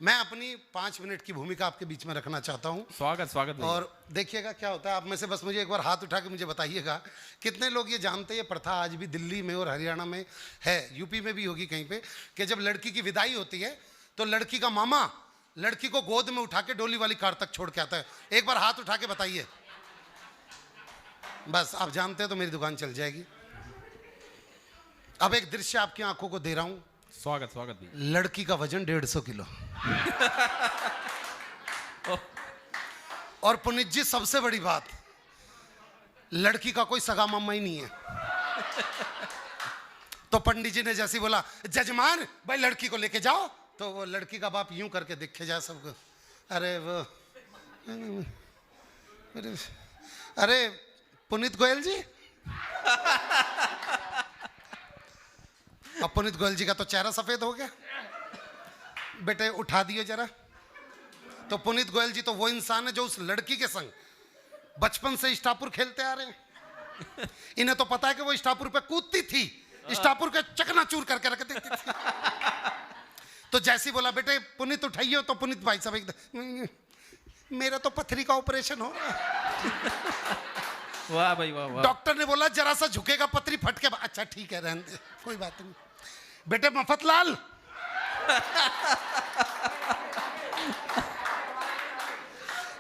मैं अपनी 5 मिनट की भूमिका आपके बीच में रखना चाहता हूँ। स्वागत स्वागत भैया। और देखिएगा क्या होता है, आप में से बस मुझे एक बार हाथ उठा के मुझे बताइएगा कितने लोग ये जानते हैं, ये प्रथा आज भी दिल्ली में और हरियाणा में है, यूपी में भी होगी कहीं पे, कि जब लड़की की विदाई होती है तो लड़की का मामा लड़की को गोद में उठा के डोली वाली कार तक छोड़ के आता है। एक बार हाथ उठा के बताइए। बस आप जानते हैं तो मेरी दुकान चल जाएगी। अब एक दृश्य आपकी आंखों को दे रहा हूं। स्वागत स्वागत भैया। लड़की का वजन 150 किलो। और पुनीत जी सबसे बड़ी बात, लड़की का कोई सगा मामा ही नहीं है। तो पंडित जी ने जैसे बोला जजमान भाई लड़की को लेके जाओ, तो वो लड़की का बाप यूं करके देखे जाए सबको, अरे वो अरे पुनीत गोयल जी। अब पुनीत गोयल जी का तो चेहरा सफेद हो गया। बेटे उठा दियो जरा। तो पुनीत गोयल जी तो वो इंसान है जो उस लड़की के संग बचपन से स्टापुर खेलते आ रहे हैं। इन्हें तो पता है कि वो स्टापुर पे कूदती थी, स्टापुर के चकनाचूर करके रख देती थी। तो जैसी बोला बेटे पुनीत उठाइए, तो पुनीत भाई साहब एकदम, मेरा तो पथरी का ऑपरेशन हो रहा है। वाह भाई वाह वाह। डॉक्टर ने बोला जरा सा झुकेगा पथरी फट के, अच्छा ठीक है रहने दे, कोई बात नहीं। बेटे मफतलाल,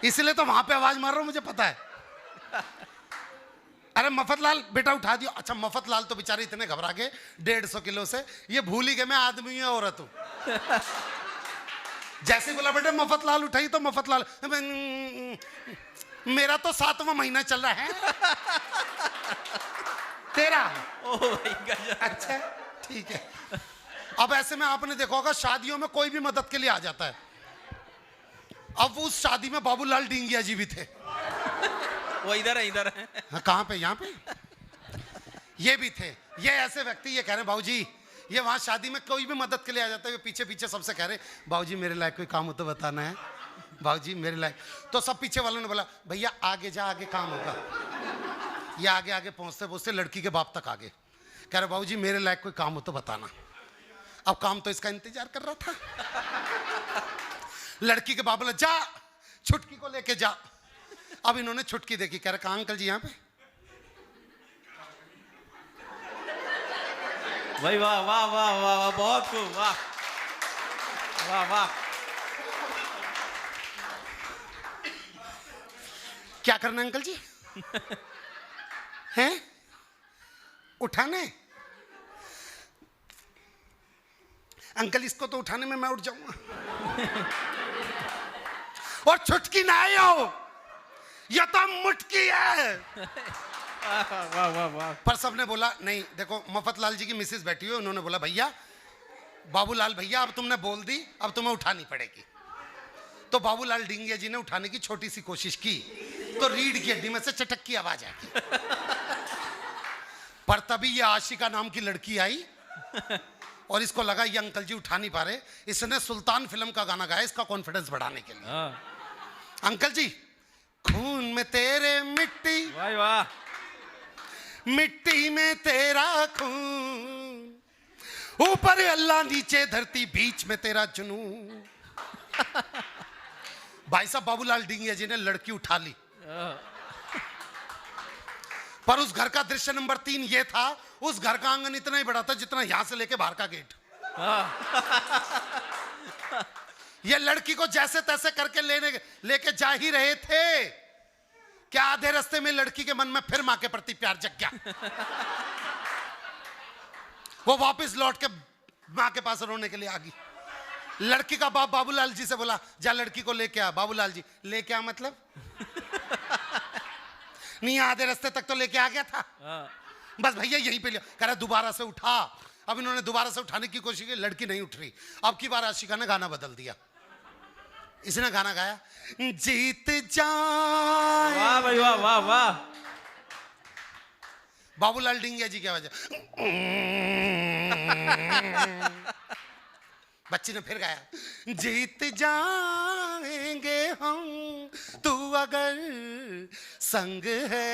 इसलिए तो वहां पे आवाज मार रहा हूं, मुझे पता है। अरे मफतलाल बेटा उठा दियो। अच्छा मफतलाल तो बेचारे इतने घबरा गए 150 किलो से, ये भूल ही गए मैं आदमी हूं औरत हूं। जैसे बोला बेटे मफतलाल उठाई, तो मफतलाल, मेरा तो 7वां महीना चल रहा है। तेरा? ओ भाई गजब। अच्छा ठीक है। अब ऐसे में आपने देखा होगा शादियों में कोई भी मदद के लिए आ जाता है। अब उस शादी में बाबूलाल डींगिया जी भी थे। वो इधर है इधर है। हाँ, कहाँ पे? यहाँ पे ये भी थे। ये ऐसे व्यक्ति ये कह रहे हैं भाऊजी, ये वहां शादी में कोई भी मदद के लिए आ जाता है, ये पीछे पीछे सबसे कह रहे भाऊजी मेरे लायक कोई काम हो तो बताना है, भाऊजी मेरे लायक। तो सब पीछे वालों ने बोला भैया आगे जा, आगे काम होगा। ये आगे आगे पहुंचते पहुंचते लड़की के बाप तक आगे, कह रहे भाऊजी मेरे लायक कोई काम हो तो बताना। अब काम तो इसका इंतजार कर रहा था। लड़की के बाप बोला जा छुटकी को लेके जा। अब इन्होंने छुटकी देखी, कह रहे कहाँ अंकल जी यहाँ पे? भाई वाह वाह वाह वाह वाह, बहुत खूब, वाह वाह वाह। क्या करना अंकल जी? हैं? उठाने? अंकल इसको तो उठाने में मैं उठ जाऊंगा। और छुटकी ना आई हो, यह तो मुटकी है। वाह वाह वाह। पर सबने बोला नहीं, देखो मफतलाल जी की मिसेज बैठी हुई, उन्होंने बोला भैया बाबूलाल भैया अब तुमने बोल दी, अब तुम्हें उठानी पड़ेगी। तो बाबूलाल डींगिया जी ने उठाने की छोटी सी कोशिश की, तो रीढ़ की हड्डी में से चटक की आवाज आई। पर तभी ये आशिका नाम की लड़की आई और इसको लगा ये अंकल जी उठा नहीं पा रहे, इसने सुल्तान फिल्म का गाना गाया इसका कॉन्फिडेंस बढ़ाने के लिए। अंकल जी खून में तेरे मिट्टी, वाह वाह, मिट्टी में तेरा खून, ऊपर अल्लाह नीचे धरती बीच में तेरा जुनून। भाई साहब बाबूलाल डींगिया जी ने लड़की उठा ली। पर उस घर का दृश्य नंबर 3 ये था, उस घर का आंगन इतना ही बड़ा था जितना यहां से लेके बाहर का गेट। ये लड़की को जैसे तैसे करके लेके जा ही रहे थे, क्या आधे रास्ते में लड़की के मन में फिर मां के प्रति प्यार जग गया। वो वापस लौट के मां के पास रोने के लिए आ गई। लड़की का बाप बाबूलाल जी से बोला जा लड़की को लेके आ। बाबूलाल जी लेके आ मतलब? नहीं आधे रास्ते तक तो लेके आ गया था, बस भैया यहीं पे लिया। कह रहा दोबारा से उठा। अब इन्होंने दोबारा से उठाने की कोशिश की, लड़की नहीं उठ रही। अब की बार आशिका ने गाना बदल दिया। इसने गाना गाया जीत जाए। वाह भाई वाह वाह वाह। बाबूलाल डींगिया जी की आवाज। बच्ची ने फिर गाया जीत जाएंगे हम तू अगर संग है।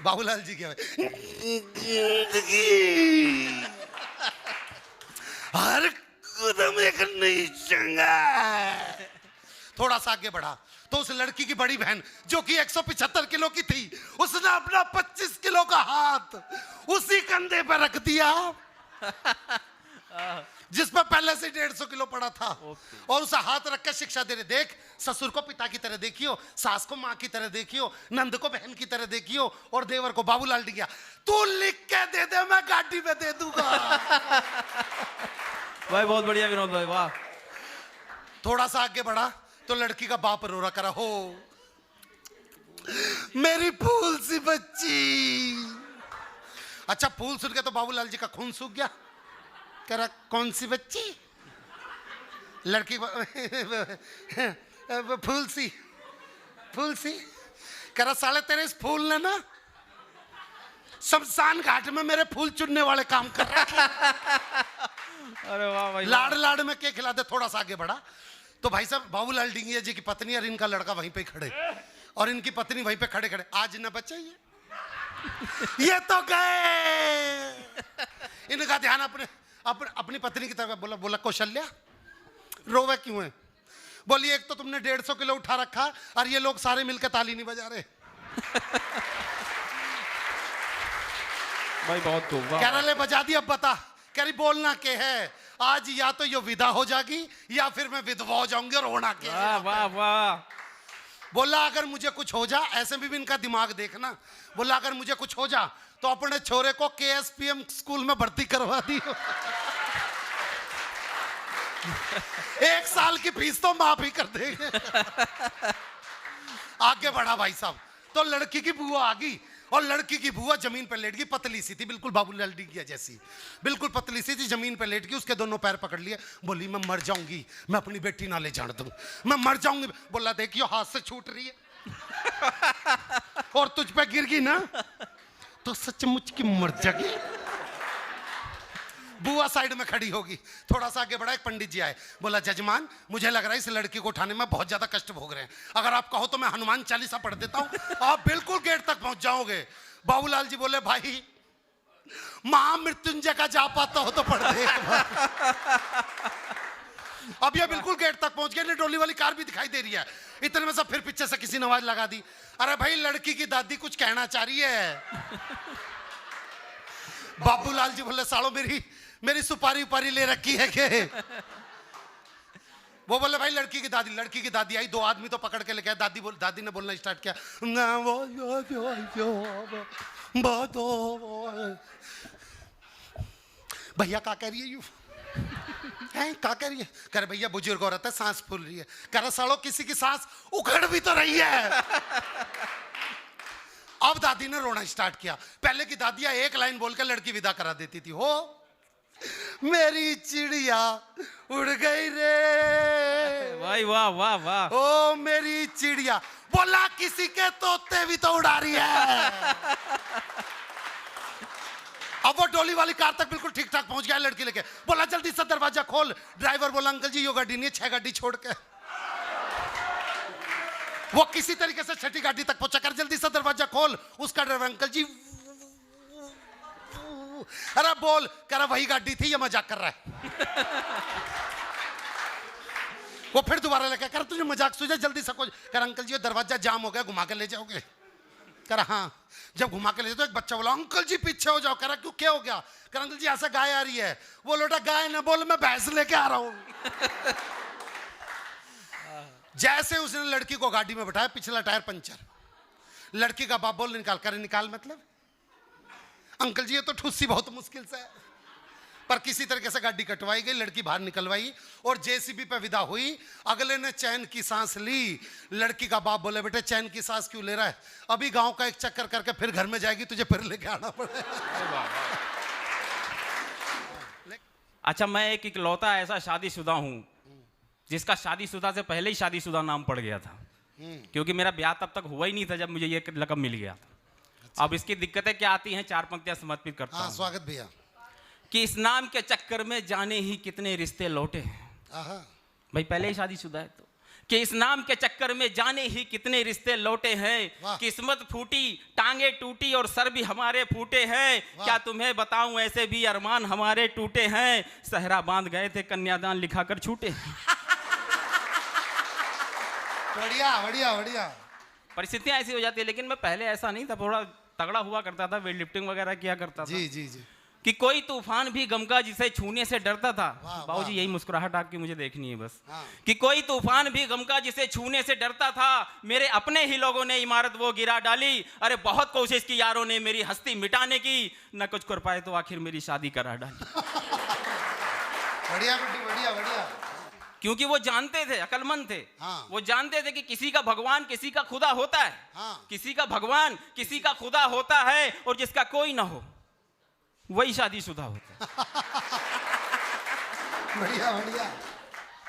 बाबूलाल जी की आवाज हर कदम एक नई जंग। थोड़ा सा आगे बढ़ा तो उस लड़की की बड़ी बहन जो कि 175 किलो की थी, उसने अपना 25 किलो का हाथ उसी कंधे पर रख दिया जिस पर पहले से 150 किलो पड़ा था, और उसे हाथ रख कर शिक्षा दे रहे, देख ससुर को पिता की तरह देखियो, सास को माँ की तरह देखियो, नंद को बहन की तरह देखियो, और देवर को बाबूलाल डिगिया तू लिख के दे दे, मैं गाड़ी में दे दूंगा। भाई बहुत बढ़िया विनोद भाई, वाह। थोड़ा सा आगे बढ़ा तो लड़की का बाप रो रहा करा, हो मेरी फूल सी बच्ची। अच्छा, फूल सुन के तो बाबूलाल जी का खून सूख गया। कह रहा कौन सी बच्ची? लड़की फूल सी, फूल सी। कह रहा साले तेरे इस फूल ने ना शमशान घाट में मेरे फूल चुनने वाले काम कर रहे हैं। अरे वाह भाई, लाड़ लाड़ में के खिला दे। थोड़ा सा आगे बढ़ा तो भाई साहब बाबूलाल डिंगिया जी की पत्नी और इनका लड़का वहीं पे खड़े, और इनकी पत्नी वहीं पे खड़े खड़े, आज न बचे ये तो गए। इनका ध्यान अपनी पत्नी की तरफ। बोला कौशल्या रोवे क्यों है? बोली एक तो तुमने 150 किलो उठा रखा और ये लोग सारे मिलकर ताली नहीं बजा रहे। भाई बहुत खूब, कह रहा ले बजा दी, अब बता। कह रही बोलना के है, आज या तो ये विदा हो जाएगी या फिर मैं विधवा हो जाऊंगी, और होना के वाह वाह वाह। बोला अगर मुझे कुछ हो जा, ऐसे भी इनका दिमाग देखना, बोला अगर मुझे कुछ हो जा तो अपने छोरे को KSPM स्कूल में भर्ती करवा दियो। 1 साल की फीस तो माफ ही कर देंगे। आगे बढ़ा भाई साहब तो लड़की की बुआ आ गई, और लड़की की बुआ जमीन पर लेट गई, पतली सी थी बिल्कुल बाबूलाल डिगिया जैसी, बिल्कुल पतली सी थी, जमीन पर लेट गई, उसके दोनों पैर पकड़ लिए। बोली मैं मर जाऊंगी, मैं अपनी बेटी ना ले जाने दूं, मैं मर जाऊंगी। बोला देखियो हाथ से छूट रही है और तुझ पे गिर गई ना तो सचमुच की मर जाएगी। बुआ साइड में खड़ी होगी। थोड़ा सा आगे बढ़ा, एक पंडित जी आए, बोला जजमान मुझे लग रहा है इस लड़की को उठाने में बहुत ज्यादा कष्ट भोग रहे हैं, अगर आप कहो तो मैं हनुमान चालीसा पढ़ देता हूं, आप बिल्कुल गेट तक पहुंच जाओगे। बाबूलाल जी बोले भाई महामृत्युंजय का जाप आता हो तो पढ़ दे। अब ये बिल्कुल गेट तक पहुंच गए, डोली वाली कार भी दिखाई दे रही है। इतने में सब फिर पीछे से किसी ने आवाज लगा दी, अरे भाई लड़की की दादी कुछ कहना चाह रही है। बाबूलाल जी बोले सालो मेरी सुपारी उपारी ले रखी है के? वो बोले भाई लड़की की दादी आई, 2 आदमी तो पकड़ के लेके आए। दादी ने बोलना स्टार्ट किया, भैया क्या कह रही है यू है, क्या कह रही है? कह रहे भैया बुजुर्ग औरत है, सांस फूल रही है। कह रहा सालो किसी की सांस उखड़ भी तो रही है। अब दादी ने रोना स्टार्ट किया। पहले की दादियां एक लाइन बोलकर लड़की विदा करा देती थी, हो मेरी चिड़िया उड़ गई रे, भाई वाह वाह वाह। ओ मेरी चिड़िया। बोला किसी के तोते भी तो उड़ा रही है। अब वो डोली वाली कार तक बिल्कुल ठीक ठाक पहुंच गया लड़की लेके। बोला जल्दी से दरवाजा खोल। ड्राइवर बोला अंकल जी यो गाड़ी नहीं है, 6 गाड़ी छोड़ के। वो किसी तरीके से 6ठी गाड़ी तक पहुंचा, कर जल्दी से दरवाजा खोल। उसका ड्राइवर अंकल जी, अरे बोल। कह रहा वही गाड़ी थी, ये मजाक कर रहा है। वो फिर दोबारा लेकर कर तुझे मजाक सूझा, जल्दी से खोल। कर अंकल जी दरवाजा जाम हो गया, घुमा के ले जाओगे? कह हाँ। जब घुमा के ले तो एक बच्चा बोला अंकल जी पीछे हो जाओ। कह रहा क्यों, क्या हो गया? कह अंकल जी ऐसा गाय आ रही है। वो लोटा गाय ना बोल, मैं भैंस लेके आ रहा हूं। जैसे उसने लड़की को गाड़ी में बैठाया, पिछला टायर पंचर। लड़की का बाप बोल निकाल। कर निकाल मतलब? अंकल जी ये तो ठुस्सी बहुत मुश्किल से है, पर किसी तरीके से गाड़ी कटवाई गई, लड़की बाहर निकलवाई और जेसीबी पे विदा हुई। अगले ने चैन की सांस ली। लड़की का बाप बोले बेटे चैन की सांस क्यों ले रहा है? अभी गांव का एक चक्कर करके फिर घर में जाएगी, तुझे फिर लेके आना पड़ेगा। अच्छा, मैं एक इकलौता ऐसा शादीशुदा हूँ जिसका शादीशुदा से पहले ही शादीशुदा नाम पड़ गया था, क्योंकि मेरा ब्याह तब तक हुआ ही नहीं था जब मुझे ये लक़ब मिल गया था। अच्छा। अब इसकी दिक्कतें क्या आती हैं, 4 पंक्तियां समर्पित करता हूं। स्वागत भैया। कि इस नाम के चक्कर में जाने ही कितने रिश्ते लौटे हैं। भाई पहले ही शादीशुदा है तो कि इस नाम के चक्कर में जाने ही कितने रिश्ते लौटे हैं। वाह। किस्मत फूटी, टांगे टूटी और सर भी हमारे फूटे हैं। वाह। क्या तुम्हें बताऊं, ऐसे भी अरमान हमारे टूटे हैं। सहरा बांध गए थे, कन्यादान लिखा कर छूटे। बढ़िया बढ़िया बढ़िया। परिस्थितियां ऐसी हो जाती है, लेकिन मैं पहले ऐसा नहीं था, थोड़ा तगड़ा हुआ करता था, वेट लिफ्टिंग वगैरह किया करता था। जी जी जी। कि कोई तूफान भी गम का जिसे छूने से डरता था। वाह, बाबूजी वाह। यही मुस्कुराहट आपकी मुझे देखनी है बस। हाँ। कि कोई तूफान भी गम का जिसे छूने से डरता था, मेरे अपने ही लोगों ने इमारत वो गिरा डाली। अरे बहुत कोशिश की यारों ने मेरी हस्ती मिटाने की, न कुछ कर पाए तो आखिर मेरी शादी करा डाली। बढ़िया बेटी, बढ़िया बढ़िया। क्योंकि वो जानते थे, अकलमंद थे। हाँ। वो जानते थे कि किसी का भगवान किसी का खुदा होता है। हाँ। किसी का भगवान किसी का खुदा होता है, और जिसका कोई ना हो वही शादीशुदा होता है। बढ़िया बढ़िया।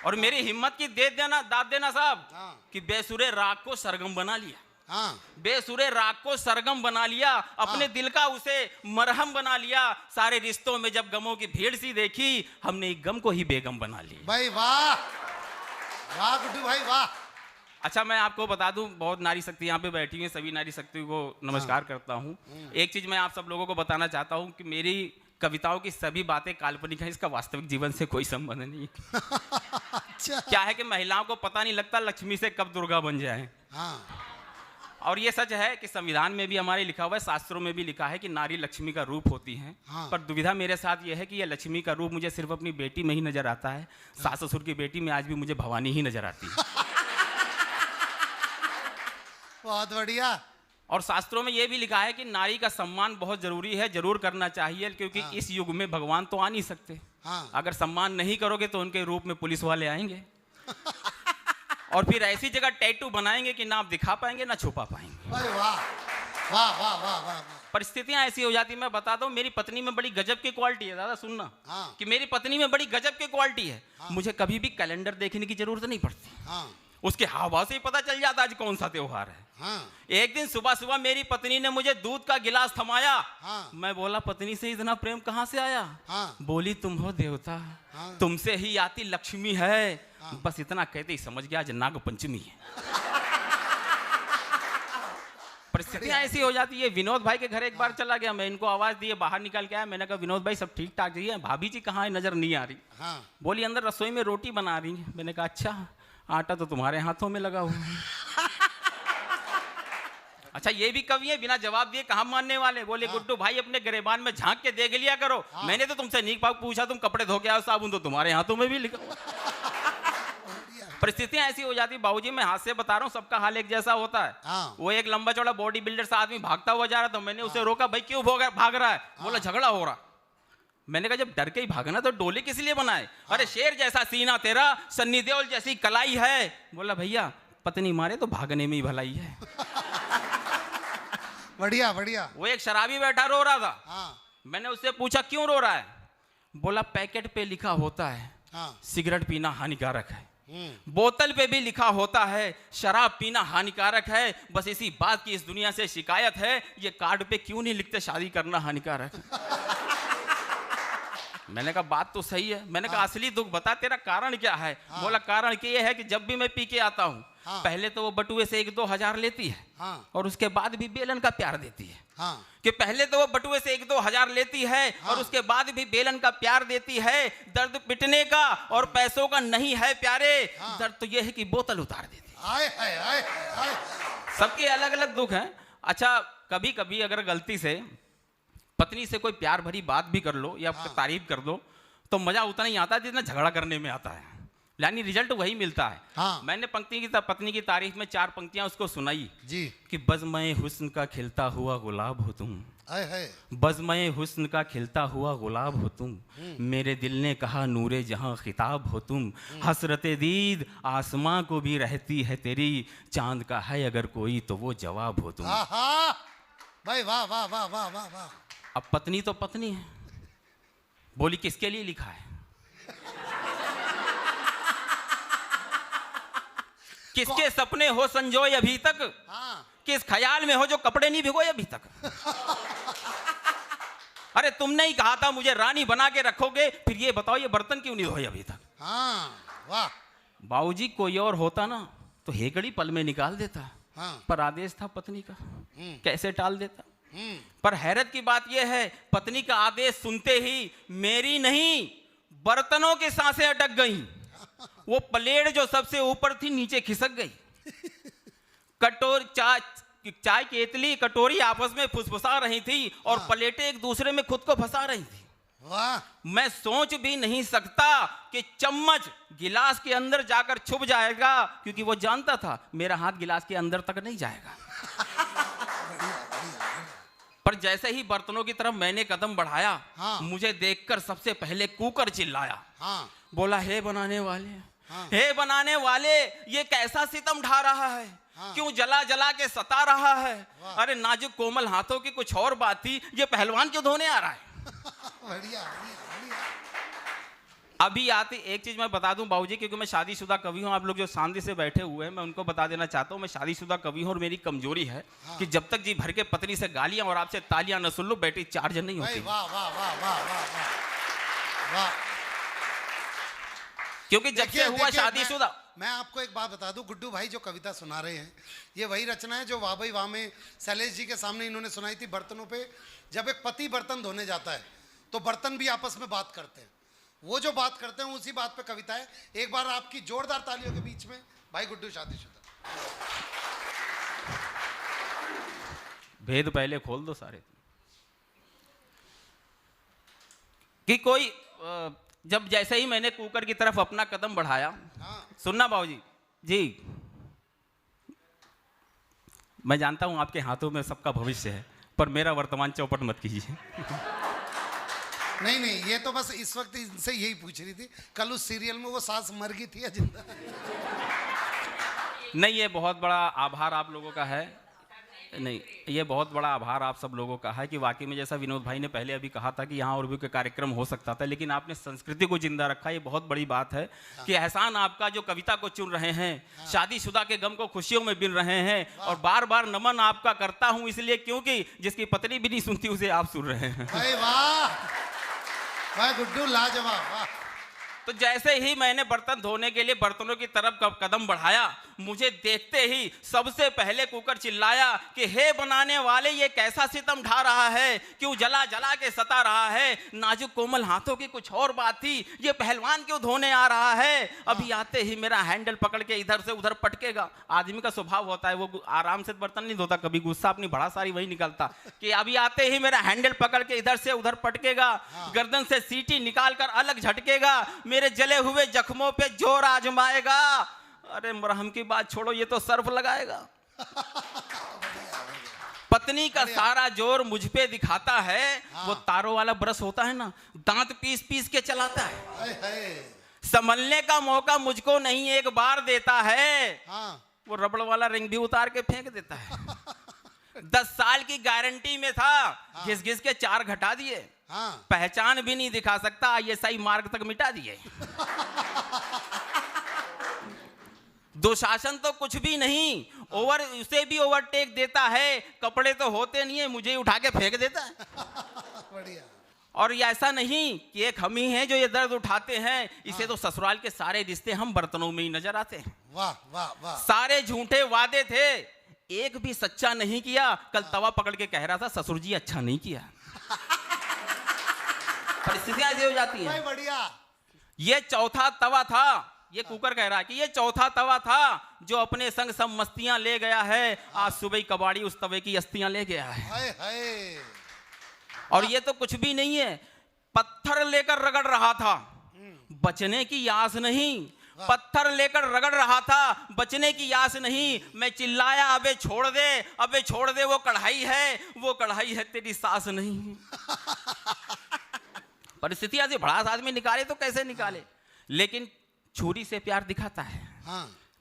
और मेरी हिम्मत की दाद देना साहब। हाँ। कि बेसुरे राग को सरगम बना लिया। हाँ। बेसुरे राग को सरगम बना लिया, अपने दिल का उसे मरहम बना लिया। सारे रिश्तों में जब गमों की भीड़ सी देखी, हमने एक गम को ही बेगम बना लिया। भाई वाह, वाह गुड्डू भाई वाह। अच्छा, मैं आपको बता दूं, बहुत नारी शक्ति यहाँ पे बैठी हुई है, सभी नारी शक्ति को नमस्कार करता हूँ। एक चीज मैं आप सब लोगों को बताना चाहता हूँ कि मेरी कविताओं की सभी बातें काल्पनिक हैं, इसका वास्तविक जीवन से कोई संबंध नहीं। अच्छा। क्या है कि महिलाओं को पता नहीं लगता लक्ष्मी से कब दुर्गा बन जाए। हाँ। और ये सच है कि संविधान में भी हमारे लिखा हुआ है, शास्त्रों में भी लिखा है कि नारी लक्ष्मी का रूप होती हैं। हाँ। पर दुविधा मेरे साथ ये है कि यह लक्ष्मी का रूप मुझे सिर्फ अपनी बेटी में ही नजर आता है। सास ससुर की बेटी में आज भी मुझे भवानी ही नजर आती है। बहुत बढ़िया। और शास्त्रों में यह भी लिखा है कि नारी का सम्मान बहुत जरूरी है, जरूर करना चाहिए, क्योंकि हाँ। इस युग में भगवान तो आ नहीं सकते। हाँ। अगर सम्मान नहीं करोगे तो उनके रूप में पुलिस वाले आएंगे। और फिर ऐसी जगह टैटू बनाएंगे कि ना आप दिखा पाएंगे ना छुपा पाएंगे। अरे वाह वाह वाह वाह वाह। परिस्थितियां ऐसी हो जाती, मैं बताता हूँ, मेरी पत्नी में बड़ी गजब की क्वालिटी है। दादा सुनना। हाँ। कि मेरी पत्नी में बड़ी गजब की क्वालिटी है। हाँ। मुझे कभी भी कैलेंडर देखने की जरूरत नहीं पड़ती। हाँ। उसके हाव भाव से ही पता चल जाता आज कौन सा त्योहार है। हाँ। एक दिन सुबह सुबह मेरी पत्नी ने मुझे दूध का गिलास थमाया। हाँ। मैं बोला, पत्नी से इतना प्रेम कहाँ से आया? हाँ। बोली, तुम हो देवता, हाँ। तुमसे ही आती लक्ष्मी है। हाँ। बस इतना कहते ही समझ गया आज नाग पंचमी है। परिस्थितियां ऐसी हो जाती है। विनोद भाई के घर एक बार चला गया, मैं इनको आवाज दिए बाहर निकल के आया। मैंने कहा, विनोद भाई सब ठीक ठाक है? भाभी जी कहाँ है, नजर नहीं आ रही। हाँ। बोली, अंदर रसोई में रोटी बना रही है। मैंने कहा, अच्छा, आटा तो तुम्हारे हाथों में लगा हुआ है। अच्छा, ये भी कवि है, बिना जवाब दिए कहाँ मानने वाले। बोले, हाँ। गुड्डू भाई अपने गिरेबान में झांक के देख लिया करो। हाँ। मैंने तो तुमसे नीक पाक पूछा, तुम कपड़े धो के आओ, साबुन तो तुम्हारे हाथों में भी लिखा हुआ। परिस्थितियां ऐसी हो जाती। बाबूजी मैं हाथ से बता रहा हूँ, सबका हाल एक जैसा होता है। हाँ। वो एक लंबा चौड़ा बॉडी बिल्डर सा आदमी भागता हुआ जा रहा था। मैंने उसे रोका, भाई क्यों भाग रहा है? बोला, झगड़ा हो रहा। मैंने कहा, जब डर के ही भागना तो डोले किस लिए बनाए? अरे शेर जैसा सीना तेरा, सन्नी देओल जैसी कलाई है। बोला, भैया पत्नी मारे तो भागने में ही भलाई है। बढ़िया बढ़िया। वो एक शराबी बैठा रो रहा था। हाँ। मैंने उससे पूछा, क्यों रो रहा है? बोला, पैकेट पे लिखा होता है हाँ। सिगरेट पीना हानिकारक है, बोतल पे भी लिखा होता है शराब पीना हानिकारक है। बस इसी बात की इस दुनिया से शिकायत है, ये कार्ड पे क्यों नहीं लिखते शादी करना हानिकारक है। मैंने कहा, बात तो सही है। मैंने कहा, असली दुख बता, तेरा कारण क्या है? बोला, कारण ये है कि जब भी मैं पी के आता हूँ, पहले तो वो बटुए से 1-2 हजार लेती है। और उसके बाद भी बेलन का प्यार देती है। कि पहले तो वो बटुए से 1-2 हजार लेती है, और उसके बाद भी बेलन का प्यार देती है। दर्द पिटने का और पैसों का नहीं है प्यारे, दर्द तो ये है कि बोतल उतार देती है। आए हाय आए हाय। सबके अलग अलग दुख हैं। अच्छा, कभी कभी अगर गलती से पत्नी से कोई प्यार भरी बात भी कर लो या तारीफ कर दो, तो मजा उतना ही आता है जितना झगड़ा करने में आता है। यानी रिजल्ट वही मिलता है। हाँ। मैंने पत्नी की तारीफ में 4 पंक्तियां उसको सुनाई जी। कि बज़्म-ए हुस्न का खिलता हुआ गुलाब हो तुम, आए हाय। बज़्म-ए हुस्न का खिलता हुआ गुलाब हो तुम, मेरे दिल ने कहा नूरे जहां खिताब हो तुम, हसरते दीद आसमां को भी रहती है तेरी, चांद का है अगर कोई तो वो जवाब हो तुम। आहा भाई वाह वाह वाह वाह वाह वाह। अब पत्नी तो पत्नी है। बोली, किसके लिए लिखा है? किसके सपने हो संजोए अभी तक, किस ख्याल में हो जो कपड़े नहीं भिगोए अभी तक। अरे तुमने ही कहा था मुझे रानी बना के रखोगे, फिर ये बताओ ये बर्तन क्यों नहीं धोए अभी तक? हाँ वाह। बाबूजी कोई और होता ना तो हेकड़ी पल में निकाल देता, हाँ। पर आदेश था पत्नी का, कैसे टाल देता। हम्म। पर हैरत की बात यह है, पत्नी का आदेश सुनते ही मेरी नहीं बर्तनों की सांसें अटक गईं। वो प्लेट जो सबसे ऊपर थी नीचे खिसक गई। चाय केतली कटोरी आपस में फुसफुसा रही थी और प्लेटें एक दूसरे में खुद को फंसा रही थी। वाह। मैं सोच भी नहीं सकता कि चम्मच गिलास के अंदर जाकर छुप जाएगा, क्योंकि वो जानता था मेरा हाथ गिलास के अंदर तक नहीं जाएगा। पर जैसे ही बर्तनों की तरफ मैंने कदम बढ़ाया, मुझे देखकर सबसे पहले कुकर चिल्लाया। बोला, हे बनाने वाले, हे बनाने वाले, ये कैसा सितम ढा रहा है, क्यों जला जला के सता रहा है। अरे नाजुक कोमल हाथों की कुछ और बात थी, ये पहलवान क्यों धोने आ रहा है। बढ़िया, बढ़िया। अभी आते एक चीज मैं बता दूं बाबूजी, क्योंकि मैं शादीशुदा कवि हूं, आप लोग जो शांति से बैठे हुए हैं मैं उनको बता देना चाहता हूं, मैं शादीशुदा कवि हूं और मेरी कमजोरी है कि जब तक जी भर के पत्नी से गालियां और आपसे तालियां न सुन लो बेटी चार्ज नहीं होती। वाह वाह वाह वाह वाह वाह। क्योंकि जब से हुआ शादीशुदा, मैं आपको एक बात बता दूं, गुड्डू भाई जो कविता सुना रहे हैं ये वही रचना है जो वाह भाई वाह में शैलेश जी के सामने इन्होंने सुनाई थी। बर्तनों पे जब एक पति बर्तन धोने जाता है तो बर्तन भी आपस में बात करते हैं, वो जो बात करते हैं उसी बात पे कविता है। एक बार आपकी जोरदार तालियों के बीच में भाई गुड्डू शादीशुदा। भेद पहले खोल दो सारे कि कोई जब जैसे ही मैंने कुकर की तरफ अपना कदम बढ़ाया, सुनना बाबूजी जी, मैं जानता हूं आपके हाथों में सबका भविष्य है, पर मेरा वर्तमान चौपट मत कीजिए। नहीं नहीं, ये तो बस इस वक्त इनसे यही पूछ रही थी, कल उस सीरियल में वो सास मर गई थी या जिंदा। नहीं, ये बहुत बड़ा आभार आप लोगों का है, नहीं ये बहुत बड़ा आभार आप सब लोगों का है कि वाकई में जैसा विनोद भाई ने पहले अभी कहा था कि यहाँ और भी कोई कार्यक्रम हो सकता था, लेकिन आपने संस्कृति को जिंदा रखा, ये बहुत बड़ी बात है। कि एहसान आपका जो कविता को चुन रहे हैं, शादीशुदा के गम को खुशियों में बिन रहे हैं, और बार बार नमन आपका करता हूं इसलिए क्योंकि जिसकी पत्नी भी नहीं सुनती उसे आप सुन रहे हैं। वाह वाह गुड्डू, लाजवाब, वाह। तो जैसे ही मैंने बर्तन धोने के लिए बर्तनों की तरफ कदम बढ़ाया, मुझे देखते ही सबसे पहले कुकर चिल्लाया कि हे बनाने वाले, ये कैसा सितम ढा रहा है, क्यों जला जला के सता रहा है। नाजुक कोमल हाथों की कुछ और बात थी, ये पहलवान क्यों धोने आ रहा है। अभी आते ही मेरा हैंडल पकड़ के इधर से उधर पटकेगा। आदमी का स्वभाव होता है, वो आराम से बर्तन नहीं धोता, कभी गुस्सा अपनी बड़ा सारी वही निकलता कि अभी आते ही मेरा हैंडल पकड़ के इधर से उधर पटकेगा, गर्दन से सीटी निकाल कर अलग झटकेगा, मेरे जले हुए जख्मों पे जोर आजमाएगा। अरे मरहम की बात छोड़ो, ये तो सर्फ लगाएगा। पत्नी का सारा जोर मुझ पे दिखाता है। वो तारों वाला ब्रश होता है ना, दांत पीस पीस के चलाता है। संभलने का मौका मुझको नहीं एक बार देता है। वो रबड़ वाला रिंग भी उतार के फेंक देता है। 10 साल की गारंटी में था, घिस घिस के 4 घटा दिए। पहचान भी नहीं दिखा सकता, ISI मार्ग तक मिटा दिए। दुशासन तो कुछ भी नहीं, उसे भी ओवरटेक देता है। कपड़े तो होते नहीं है, मुझे उठा के फेंक देता है। बढ़िया। और ये ऐसा नहीं कि एक हम ही हैं जो ये दर्द उठाते हैं, इसे तो ससुराल के सारे रिश्ते हम बर्तनों में ही नजर आते हैं। वाह वाह वाह। सारे झूठे वादे थे, एक भी सच्चा नहीं किया। कल तवा पकड़ के कह रहा था ससुर जी अच्छा नहीं किया। परिस्थितियां ऐसी हो जाती हैं। बढ़िया। ये चौथा तवा था, ये कुकर कह रहा है कि ये चौथा तवा था जो अपने संग सब मस्तियां ले गया है। आज सुबह कबाड़ी उस तवे की अस्तियां ले गया है। हाय हाय। और ये तो कुछ भी नहीं है, पत्थर लेकर रगड़ रहा था, बचने की आस नहीं। पत्थर लेकर रगड़ रहा था, बचने की आस नहीं। मैं चिल्लाया अबे छोड़ दे, अबे छोड़ दे, वो कढ़ाई है, वो कढ़ाई है, तेरी सास नहीं। परिस्थितियां से भड़ास आदमी निकाले तो कैसे निकाले, लेकिन छुरी से प्यार दिखाता है,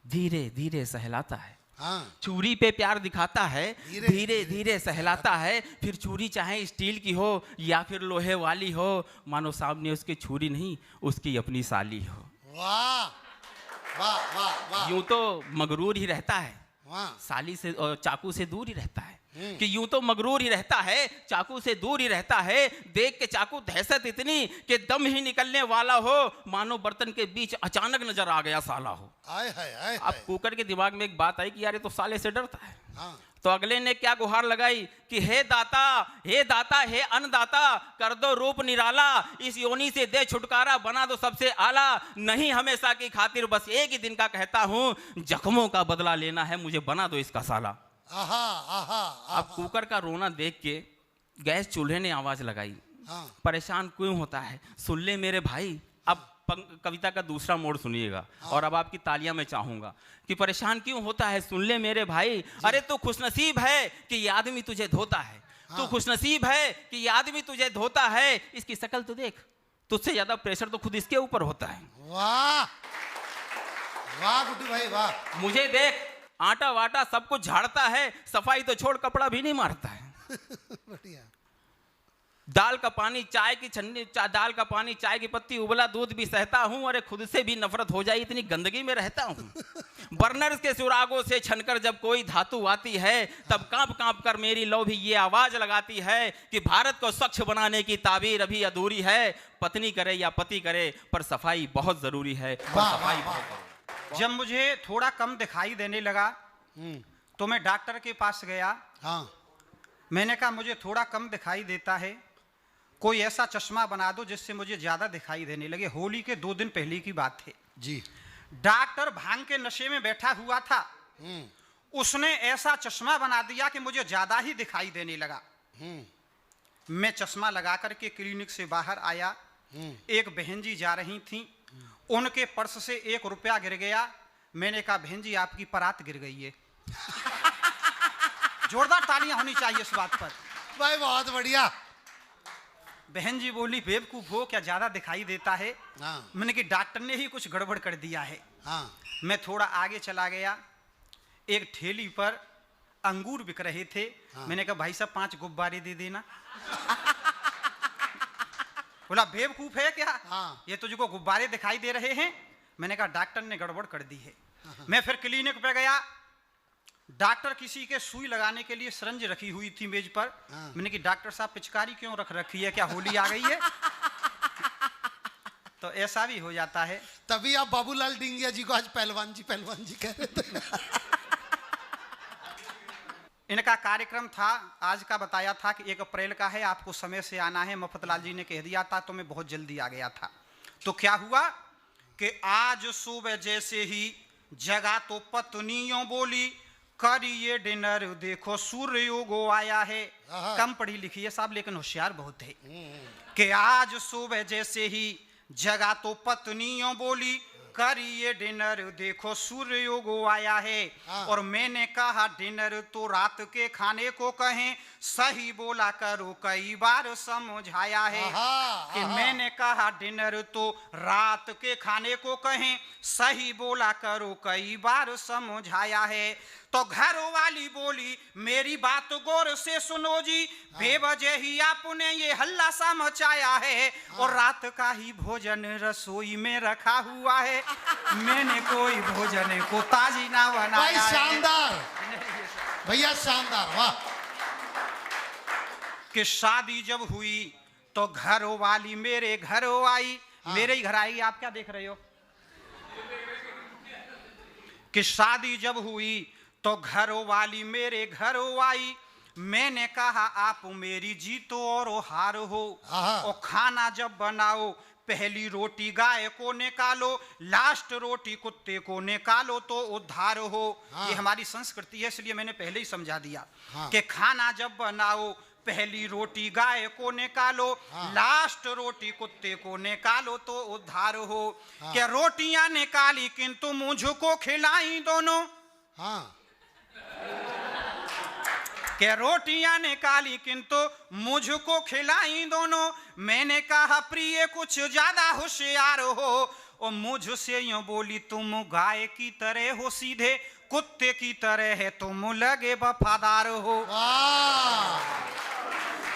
धीरे धीरे सहलाता है। छुरी पे प्यार दिखाता है, धीरे धीरे सहलाता है। फिर छुरी चाहे स्टील की हो या फिर लोहे वाली हो, मानो सामने उसकी छुरी नहीं, उसकी अपनी साली हो। वाह वाह वाह वाह। यूं तो मगरूर ही रहता है, साली से और चाकू से दूर ही रहता है। कि यूं तो मगरूर ही रहता है, चाकू से दूर ही रहता है, देख के चाकू दहशत इतनी कि दम ही निकलने वाला हो, मानो बर्तन के बीच अचानक नजर आ गया साला हो। आय हाय आय अब हाय। कुकर के दिमाग में एक बात आई कि यार ये तो साले से डरता है। हाँ तो अगले ने क्या गुहार लगाई कि हे दाता, हे दाता, हे अन्नदाता, कर दो रूप निराला, इस योनि से दे छुटकारा, बना दो सबसे आला, नहीं हमेशा की खातिर बस एक ही दिन का कहता हूँ, जख्मों का बदला लेना है मुझे, बना दो इसका साला। आहा आहा अब कुकर का रोना देख के गैस चूल्हे ने आवाज लगाई, हाँ परेशान क्यों होता है, सुन ले मेरे भाई। अब कविता का दूसरा मोड़ सुनिएगा और अब आपकी तालियां मैं चाहूंगा कि परेशान क्यों होता है, सुन ले मेरे भाई। अरे तू खुशनसीब है कि ये आदमी तुझे धोता है, तू खुशनसीब है कि ये आदमी तुझे धोता है, इसकी शक्ल तो देख, तुझसे ज्यादा प्रेशर तो खुद इसके ऊपर होता है। वाह वाह गुड्डू भाई वाह। मुझे देख, आटा वाटा सब कुछ झाड़ता है, सफाई तो छोड़ कपड़ा भी नहीं मारता है। बढ़िया। दाल का पानी, चाय की छन्नी, दाल का पानी, चाय की पत्ती, उबला दूध भी सहता हूँ, अरे खुद से भी नफरत हो जाए इतनी गंदगी में रहता हूँ। बर्नर के सुरागों से छनकर जब कोई धातु आती है, तब कांप कांप कर मेरी लौ भी ये आवाज लगाती है कि भारत को स्वच्छ बनाने की ताबीर अभी अधूरी है, पत्नी करे या पति करे पर सफाई बहुत जरूरी है। सफाई बहुत। जब मुझे थोड़ा कम दिखाई देने लगा तो मैं डॉक्टर के पास गया। हाँ मैंने कहा मुझे थोड़ा कम दिखाई देता है, कोई ऐसा चश्मा बना दो जिससे मुझे ज्यादा दिखाई देने लगे। होली के 2 दिन पहले की बात है जी। डॉक्टर भांग के नशे में बैठा हुआ था, उसने ऐसा चश्मा बना दिया कि मुझे ज्यादा ही दिखाई देने लगा। मैं चश्मा लगा करके क्लिनिक से बाहर आया, एक बहन जी जा रही थी, उनके पर्स से 1 रुपया गिर गया। मैंने कहा बहन जी आपकी परात गिर गई है। जोरदार तालियां होनी चाहिए इस बात पर। भाई बहुत बढ़िया। बहन जी बोली बेवकूफ हो क्या, ज्यादा दिखाई देता है। हाँ मैंने कि डॉक्टर ने ही कुछ गड़बड़ कर दिया है। हाँ मैं थोड़ा आगे चला गया, एक ठेली पर अंगूर बिक रहे थे। मैंने कहा भाई साहब 5 गुब्बारे दे देना। बोला बेवकूफ है क्या, हाँ। ये तुझको गुब्बारे दिखाई दे रहे हैं। मैंने कहा डॉक्टर ने गड़बड़ कर दी है। मैं फिर क्लिनिक पे गया, डॉक्टर किसी के सुई लगाने के लिए सिरंज रखी हुई थी मेज पर। मैंने कहा डॉक्टर साहब पिचकारी क्यों रख रखी है, क्या होली आ गई है? तो ऐसा भी हो जाता है। तभी आप बाबूलाल डिंगिया जी को आज पहलवान जी कह रहे थे। इनका कार्यक्रम था, आज का बताया था कि 1 अप्रैल का है, आपको समय से आना है। मफतलाल जी ने कह दिया था तो मैं बहुत जल्दी आ गया था। तो क्या हुआ कि आज सुबह जैसे ही जगा तो पत्नियों बोली करिए डिनर, देखो सूर्य उगो आया है। कम पढ़ी लिखी है साहब लेकिन होशियार बहुत है। कि आज सुबह जैसे ही जगा तो पत्नियों बोली करिए डिनर, देखो सूर्य उगो आया है। और मैंने कहा डिनर तो रात के खाने को कहें, सही बोला करो कई बार समझाया है। कि मैंने कहा डिनर तो रात के खाने को कहें, सही बोला करो कई बार समझाया है। तो घर वाली बोली मेरी बात गौर से सुनो जी, बेवजह ही आपने ये हल्ला सा मचाया है, और रात का ही भोजन रसोई में रखा हुआ है, मैंने कोई भोजन को ताजी ना बनाया है। शानदार भैया, शानदार, वाह। कि शादी जब हुई तो घर वाली मेरे घर आई। मेरे ही घर आई, आप क्या देख रहे हो? कि शादी जब हुई तो घर वाली मेरे घर आई। मैंने कहा आप मेरी जीतो और हार हो, और खाना जब बनाओ पहली रोटी गाय को निकालो, लास्ट रोटी कुत्ते को निकालो तो उद्धार हो। ये हमारी संस्कृति है, इसलिए मैंने पहले ही समझा दिया कि खाना जब बनाओ पहली रोटी गाय को निकालो, लास्ट रोटी कुत्ते को निकालो तो उद्धार हो। क्या रोटियां निकाली किंतु मुझको खिलाई दोनों। क्या रोटियां निकाली किंतु मुझको खिलाई दोनों। मैंने कहा प्रिय कुछ ज्यादा होशियार हो, और मुझसे यूं बोली तुम गाय की तरह हो सीधे, कुत्ते की तरह है तुम लगे वफादार हो।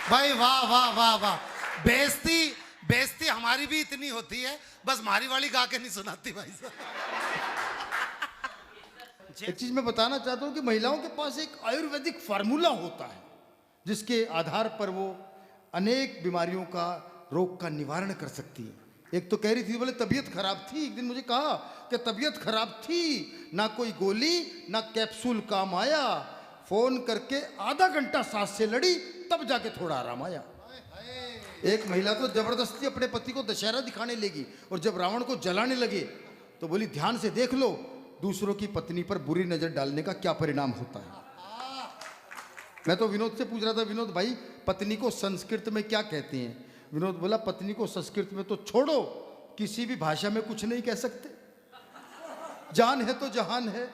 भाई वाह वाह वाह वाह। बेइज्जती हमारी भी इतनी होती है, बस मारी वाली गा के नहीं सुनाती भाई साहब। एक चीज मैं बताना चाहता हूं कि महिलाओं के पास एक आयुर्वेदिक फार्मूला होता है जिसके आधार पर वो अनेक बीमारियों का, रोग का निवारण कर सकती है। एक तो कह रही थी, बोले तबीयत खराब थी, एक दिन मुझे कहा कि तबीयत खराब थी, ना कोई गोली ना कैप्सूल काम आया, फोन करके आधा घंटा सांस से लड़ी, तब जाके थोड़ा आराम आया। एक महिला तो जबरदस्ती अपने पति को दशहरा दिखाने लगी, और जब रावण को जलाने लगे तो बोली ध्यान से देख लो दूसरों की पत्नी पर बुरी नजर डालने का क्या परिणाम होता है। मैं तो विनोद से पूछ रहा था, विनोद भाई पत्नी को संस्कृत में क्या कहते हैं? विनोद बोला पत्नी को संस्कृत में तो छोड़ो, किसी भी भाषा में कुछ नहीं कह सकते। जान है तो जहान है,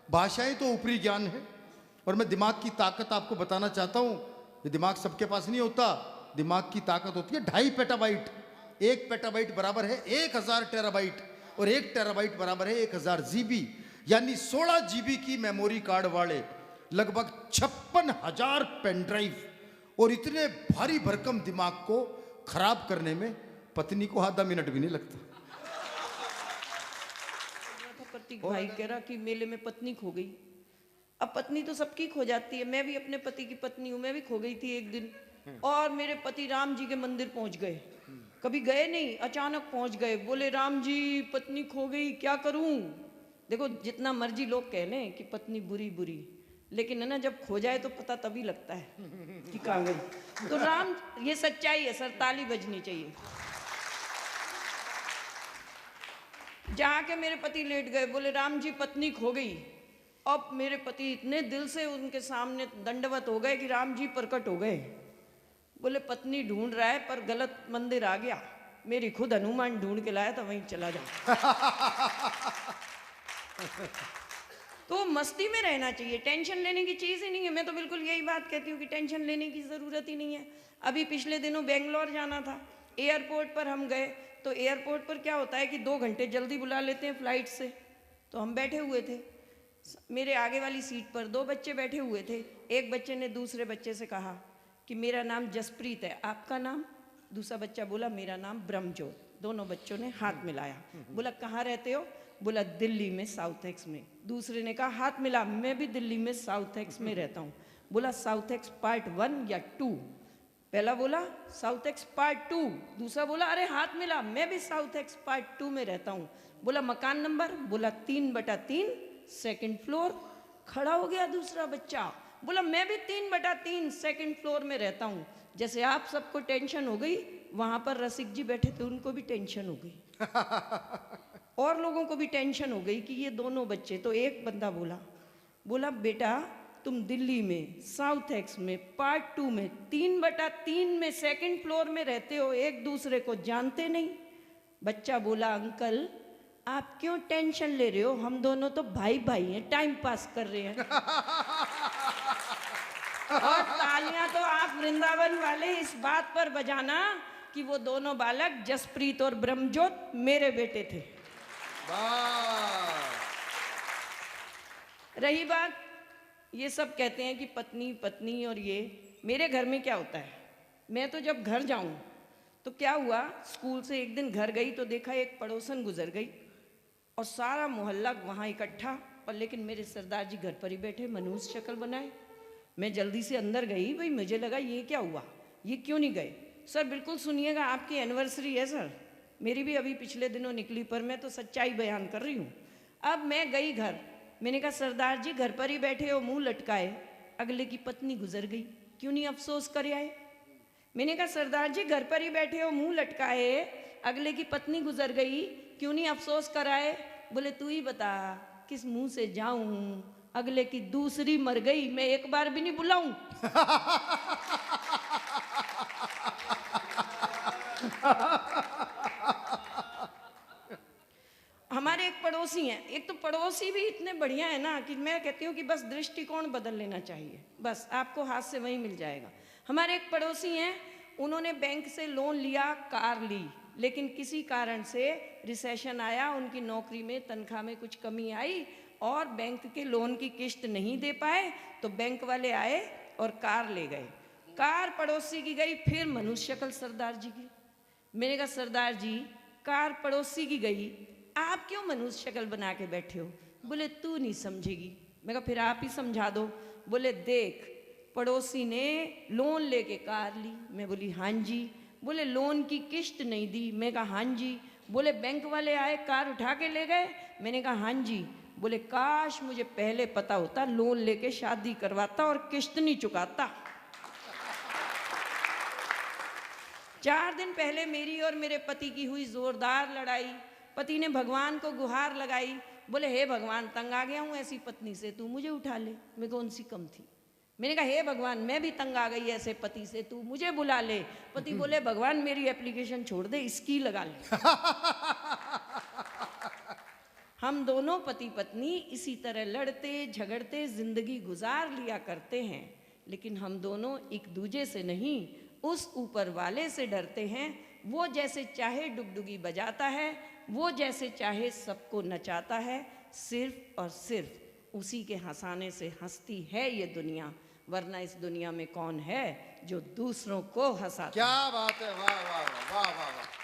भाषाएं तो ऊपरी ज्ञान है। और मैं दिमाग की ताकत आपको बताना चाहता हूं, ये दिमाग सबके पास नहीं होता। दिमाग की ताकत होती है 2.5 पेटाबाइट। 1 पेटाबाइट बराबर है 1000 टेराबाइट, और 1 टेराबाइट बराबर है 1000 जीबी, यानी 16 जीबी की मेमोरी कार्ड वाले लगभग 56,000 पेन ड्राइव। और इतने भारी भरकम दिमाग को खराब करने में पत्नी को आधा मिनट भी नहीं लगता। प्रतीक भाई कह रहा कि मेले में पत्नी खो गई। अब पत्नी तो सबकी खो जाती है, मैं भी अपने पति की पत्नी हूँ, मैं भी खो गई थी एक दिन। और मेरे पति राम जी के मंदिर पहुंच गए, कभी गए नहीं, अचानक पहुंच गए, बोले राम जी पत्नी खो गई, क्या करूं? देखो जितना मर्जी लोग कह लें कि पत्नी बुरी बुरी, लेकिन है ना जब खो जाए तो पता तभी लगता है कि कहाँ गई। तो राम, ये सच्चाई है सर, ताली बजनी चाहिए। जहाँ के मेरे पति लेट गए, बोले राम जी पत्नी खो गई। अब मेरे पति इतने दिल से उनके सामने दंडवत हो गए कि राम जी प्रकट हो गए। बोले पत्नी ढूंढ रहा है पर गलत मंदिर आ गया, मेरी खुद हनुमान ढूंढ के लाया था, वहीं चला जा। तो मस्ती में रहना चाहिए, टेंशन लेने की चीज़ ही नहीं है। मैं तो बिल्कुल यही बात कहती हूँ कि टेंशन लेने की ज़रूरत ही नहीं है। अभी पिछले दिनों बेंगलोर जाना था, एयरपोर्ट पर हम गए तो एयरपोर्ट पर क्या होता है कि 2 घंटे जल्दी बुला लेते हैं फ्लाइट से। तो हम बैठे हुए थे, मेरे आगे वाली सीट पर 2 बच्चे बैठे हुए थे। एक बच्चे ने दूसरे बच्चे से कहा कि मेरा नाम जसप्रीत है, आपका नाम? दूसरा बच्चा बोला मेरा नाम ब्रह्मजोत। दोनों बच्चों ने हाथ मिलाया। बोला कहाँ रहते हो? बोला दिल्ली में साउथ एक्स में। दूसरे ने कहा हाथ मिला, मैं भी दिल्ली में साउथ एक्स में रहता हूँ। बोला साउथ एक्स पार्ट 1 या 2? पहला बोला साउथ एक्स पार्ट 2, दूसरा बोला अरे हाथ मिला, मैं भी साउथ एक्स पार्ट 2 में रहता हूँ। बोला मकान नंबर? बोला 3/3 2nd फ्लोर। खड़ा हो गया दूसरा बच्चा, बोला मैं भी 3/3 2nd फ्लोर में रहता हूँ। जैसे आप सबको टेंशन हो गई, वहां पर रसिक जी बैठे थे, उनको भी टेंशन हो गई। और लोगों को भी टेंशन हो गई कि ये दोनों बच्चे। तो एक बंदा बोला बेटा तुम दिल्ली में साउथ एक्स में पार्ट 2 में 3/3 में 2nd फ्लोर में रहते हो, एक दूसरे को जानते नहीं। बच्चा बोला अंकल आप क्यों टेंशन ले रहे हो, हम दोनों तो भाई भाई हैं, टाइम पास कर रहे हैं। और तालियां तो आप वृंदावन वाले इस बात पर बजाना कि वो दोनों बालक जसप्रीत और ब्रह्मजोत मेरे बेटे थे। रही बात, ये सब कहते हैं कि पत्नी पत्नी, और ये मेरे घर में क्या होता है, मैं तो जब घर जाऊं तो क्या हुआ, स्कूल से एक दिन घर गई तो देखा एक पड़ोसन गुजर गई और सारा मोहल्ला वहाँ इकट्ठा, और लेकिन मेरे सरदार जी घर पर ही बैठे, मनुष्य शक्ल बनाए। मैं जल्दी से अंदर गई, भाई मुझे लगा ये क्या हुआ, ये क्यों नहीं गए? सर बिल्कुल सुनिएगा, आपकी एनिवर्सरी है सर, मेरी भी अभी पिछले दिनों निकली, पर मैं तो सच्चाई बयान कर रही हूँ। अब मैं गई घर, मैंने कहा सरदार जी घर पर ही बैठे हो मुंह लटकाए, अगले की पत्नी गुजर गई, क्यों नहीं अफसोस कर आए? मैंने कहा सरदार जी घर पर ही बैठे हो मुंह लटकाए, अगले की पत्नी गुजर गई, क्यों नहीं अफसोस कराए? बोले तू ही बता किस मुंह से जाऊं, अगले की दूसरी मर गई, मैं एक बार भी नहीं बुलाऊं। हमारे एक पड़ोसी हैं, एक तो पड़ोसी भी इतने बढ़िया है ना कि मैं कहती हूँ कि बस दृष्टिकोण बदल लेना चाहिए, बस आपको हाथ से वही मिल जाएगा। हमारे एक पड़ोसी हैं, उन्होंने बैंक से लोन लिया, कार ली, लेकिन किसी कारण से रिसेशन आया, उनकी नौकरी में तनख्वाह में कुछ कमी आई और बैंक के लोन की किस्त नहीं दे पाए, तो बैंक वाले आए और कार ले गए। कार पड़ोसी की गई, फिर मनुष्य शक्ल सरदार जी की। मैंने कहा सरदार जी कार पड़ोसी की गई, आप क्यों मनुष्य शक्ल बना के बैठे हो? बोले तू नहीं समझेगी। मैं कहा फिर आप ही समझा दो। बोले देख, पड़ोसी ने लोन लेके कार ली। मैं बोली हाँ जी। बोले लोन की किश्त नहीं दी। मैं कहा हाँ जी। बोले बैंक वाले आए कार उठा के ले गए। मैंने कहा हाँ जी। बोले काश मुझे पहले पता होता, लोन लेके शादी करवाता और किश्त नहीं चुकाता। 4 दिन पहले मेरी और मेरे पति की हुई जोरदार लड़ाई। पति ने भगवान को गुहार लगाई। बोले हे भगवान, तंग आ गया हूँ ऐसी पत्नी से, तू मुझे उठा ले। मैं कौन सी कम थी। मैंने कहा हे भगवान, मैं भी तंग आ गई ऐसे पति से, तू मुझे बुला ले। पति बोले भगवान मेरी एप्लीकेशन छोड़ दे, इसकी लगा ले। हम दोनों पति पत्नी इसी तरह लड़ते झगड़ते जिंदगी गुजार लिया करते हैं, लेकिन हम दोनों एक दूजे से नहीं, उस ऊपर वाले से डरते हैं। वो जैसे चाहे डुगडुगी बजाता है, वो जैसे चाहे सबको नचाता है, सिर्फ और सिर्फ उसी के हंसाने से हंसती है ये दुनिया, वरना इस दुनिया में कौन है जो दूसरों को हंसाता। क्या बात है, वाह वाह वाह वाह वाह वाह।